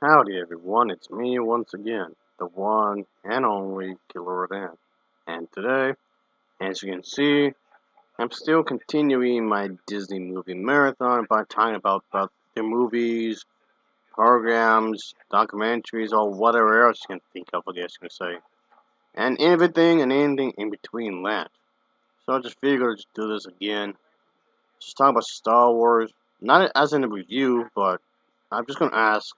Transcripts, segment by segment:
Howdy everyone, it's me once again, the one and only Killer Dan. And today, as you can see, I'm still continuing my Disney movie marathon by talking about the movies, programs, documentaries, or whatever else you can think of, I guess you can say. And everything and anything in between that. So I just figured I'd just do this again. Just talk about Star Wars, not as in a review, but I'm just gonna ask,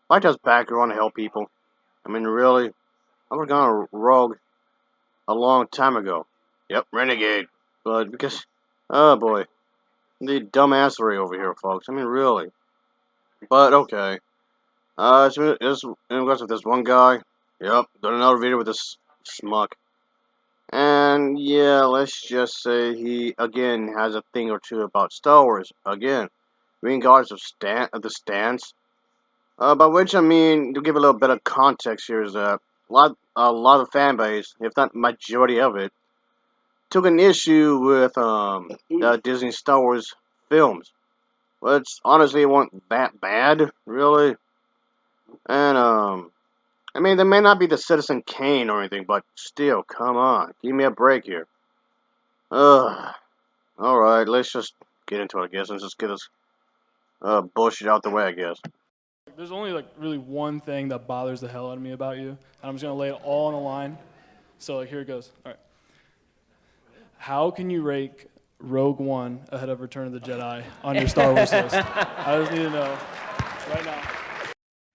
why does background help people? I mean, really? I was gone rogue a long time ago. Yep, renegade. But because, oh boy, the dumbassery over here, folks. I mean, really. But okay. It's in regards to this one guy. Yep, done another video with this schmuck. And yeah, let's just say he again has a thing or two about Star Wars. Again, regards of the stance. By which I mean, to give a little bit of context here, is that a lot of fan base, if not majority of it, took an issue with Disney Star Wars films, which honestly wasn't that bad, really. And I mean, they may not be the Citizen Kane or anything, but still, come on, give me a break here. Ugh. All right, let's just get into it. I guess let's just get this bullshit out the way. I guess. There's only like really one thing that bothers the hell out of me about you, and I'm just gonna lay it all on the line. So like here it goes. All right. How can you rank Rogue One ahead of Return of the Jedi on your Star Wars list? I just need to know right now.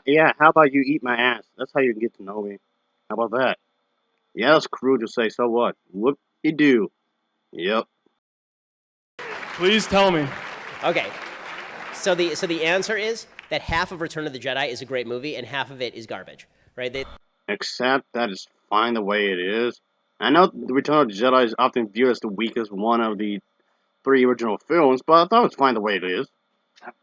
Yeah, how about you eat my ass? That's how you get to know me. How about that? Yeah, that's crude to say. So what? Whoop you do. Yep. Please tell me. Okay. So the answer is that half of Return of the Jedi is a great movie and half of it is garbage, right? Except that it's fine the way it is. I know The Return of the Jedi is often viewed as the weakest one of the three original films, but I thought it was fine the way it is.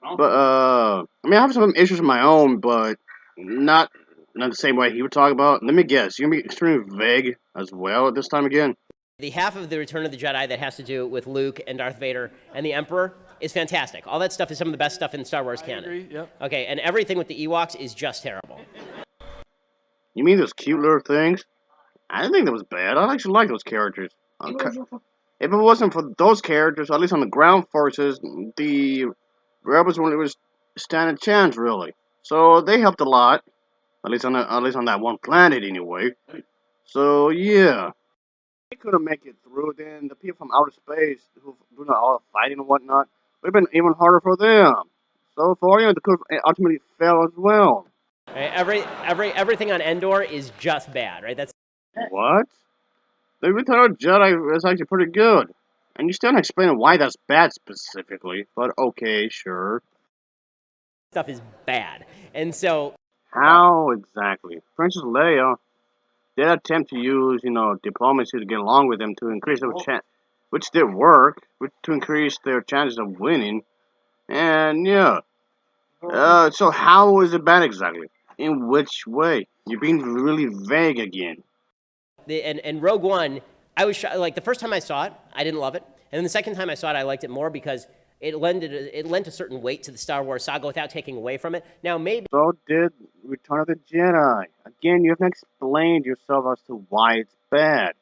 But I mean, I have some issues of my own, but not the same way he would talk about. Let me guess, you're gonna be extremely vague as well at this time again. The half of the Return of the Jedi that has to do with Luke and Darth Vader and the Emperor is fantastic. All that stuff is some of the best stuff in Star Wars I canon. agree. Yep. Okay, and everything with the Ewoks is just terrible. You mean those cute little things? I didn't think that was bad. I actually like those characters. Okay. If it wasn't for those characters, at least on the ground forces, the rebels wouldn't was stand a chance really. So they helped a lot, at least on that one planet anyway. So yeah, they couldn't make it through. Then the people from outer space who do all the fighting and whatnot, would have been even harder for them. So for you, they could have ultimately fell as well. Right? Everything on Endor is just bad, right? That What? The Return of the Jedi is actually pretty good. And you still haven't explained why that's bad specifically, but okay, sure. stuff is bad. And so How exactly? Princess Leia did attempt to use, diplomacy to get along with them to increase their chance, which did work, to increase their chances of winning. And yeah, so how is it bad exactly? In which way? You're being really vague again. and Rogue One, I was like the first time I saw it, I didn't love it, and then the second time I saw it, I liked it more because it lent a certain weight to the Star Wars saga without taking away from it. Now maybe So did Return of the Jedi. Again, you haven't explained yourself as to why it's bad.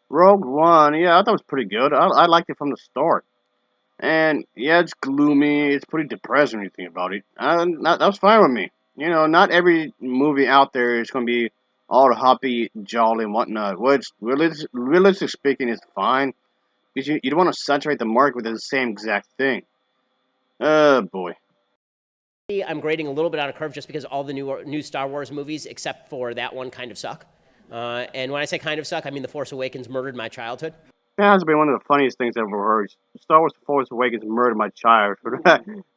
Rogue One, yeah, I thought it was pretty good. I liked it from the start. And yeah, it's gloomy. It's pretty depressing when you think about it. That was fine with me. Not every movie out there is going to be all happy, jolly, and whatnot. Which, realistically speaking, is fine. Because you don't want to saturate the market with the same exact thing. Oh, boy. I'm grading a little bit on a curve just because all the new Star Wars movies, except for that one, kind of suck. And when I say kind of suck, I mean The Force Awakens murdered my childhood. That has been one of the funniest things I've ever heard. Star Wars The Force Awakens murdered my childhood.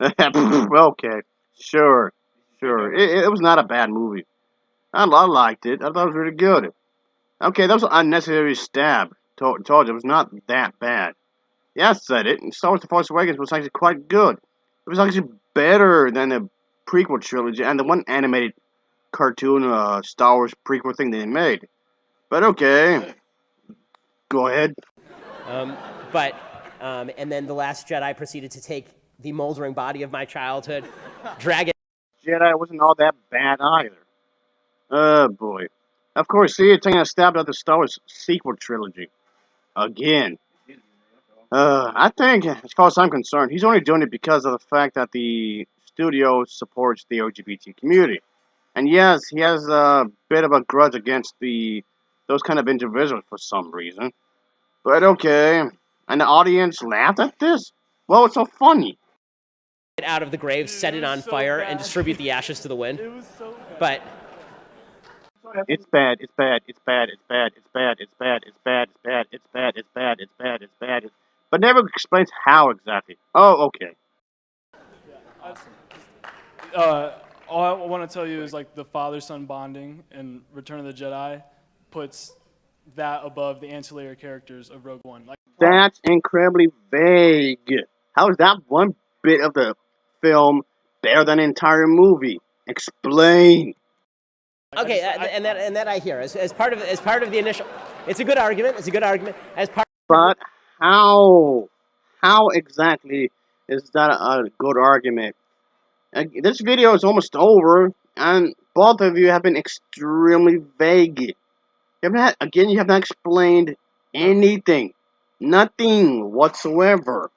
Okay, sure, sure. It was not a bad movie. I liked it. I thought it was really good. Okay, that was an unnecessary stab. Told you, it was not that bad. Yeah, I said it. Star Wars The Force Awakens was actually quite good. It was actually better than the prequel trilogy and the one animated cartoon Star Wars prequel thing they made. But okay, go ahead. But and then The Last Jedi proceeded to take the moldering body of my childhood, drag it Jedi wasn't all that bad either. Oh boy. Of course, see, taking a stab at the Star Wars sequel trilogy. Again. I think, as far as I'm concerned, he's only doing it because of the fact that the studio supports the LGBT community. And yes, he has a bit of a grudge against those kind of individuals for some reason. But okay. And the audience laughed at this? Well, it's so funny. Get out of the grave, set it on so fire, and bad. distribute the ashes to the wind. It was so bad. But It's bad, it's bad, it's bad, it's bad, it's bad, it's bad, it's bad, it's bad, it's bad, it's bad, it's bad, it's bad. But never explains how exactly. Oh, okay. All I want to tell you is like the father-son bonding in Return of the Jedi puts that above the ancillary characters of Rogue One. Like That's incredibly vague. How is that one bit of the film better than the entire movie? Explain. okay, and that I hear as part of the initial. It's a good argument. It's a good argument as part. But how? How exactly is that a good argument? This video is almost over, and both of you have been extremely vague. You have not explained anything. Nothing whatsoever.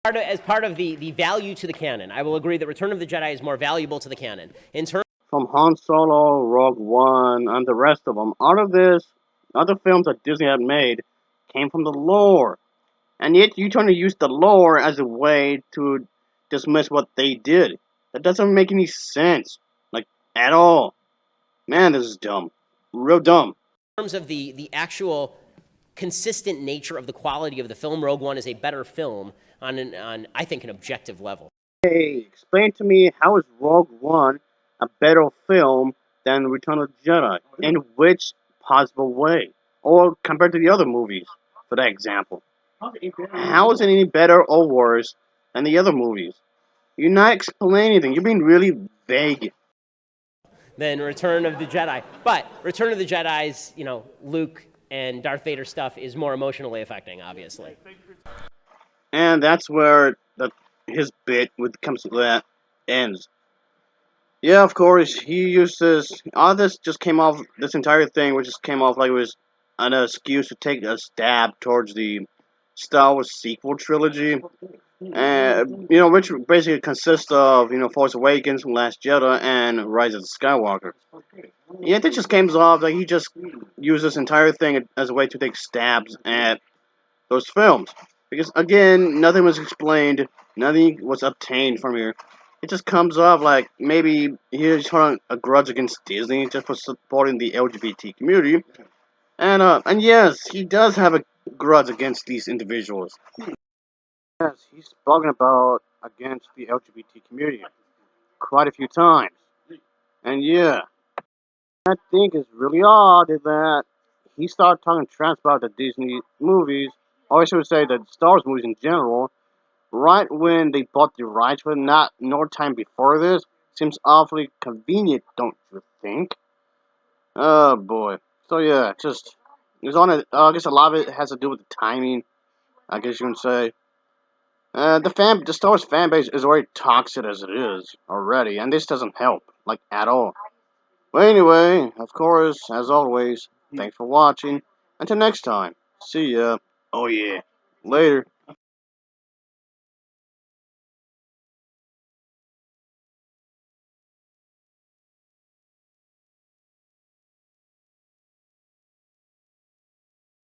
As part of the value to the canon, I will agree that Return of the Jedi is more valuable to the canon in terms. From Han Solo, Rogue One, and the rest of them, all of this, other films that Disney had made, came from the lore. And yet you trying to use the lore as a way to dismiss what they did. That doesn't make any sense. Like, at all. Man, this is dumb. Real dumb. In terms of the actual consistent nature of the quality of the film, Rogue One is a better film on I think an objective level. Hey, explain to me how is Rogue One a better film than Return of the Jedi? In which possible way? Or compared to the other movies, for that example. How is it any better or worse than the other movies? You're not explaining anything. You're being really vague. Than Return of the Jedi. But Return of the Jedi's, Luke and Darth Vader stuff is more emotionally affecting, obviously. And that's where his bit with comes to that ends. Yeah, of course, he uses all this just came off this entire thing, which just came off like it was an excuse to take a stab towards the Star Wars sequel trilogy. Which basically consists of, Force Awakens, Last Jedi, and Rise of the Skywalker. Yeah, it just came off like he just used this entire thing as a way to take stabs at those films. Because, again, nothing was explained, nothing was obtained from here. It just comes off like maybe he's holding a grudge against Disney just for supporting the LGBT community. And yes, he does have a grudge against these individuals. Yes, he's spoken about against the LGBT community quite a few times. And yeah, I think is really odd is that he started talking trash about the Disney movies, or I should say the Star Wars movies in general, right when they bought the rights for it, not no time before this. Seems awfully convenient, don't you think? Oh boy. So yeah, just there's on it. I guess a lot of it has to do with the timing. I guess you can say. The Star Wars fan base is already toxic as it is already, and this doesn't help, like at all. Well, anyway, of course, as always, thanks for watching. Until next time, see ya. Oh yeah, later.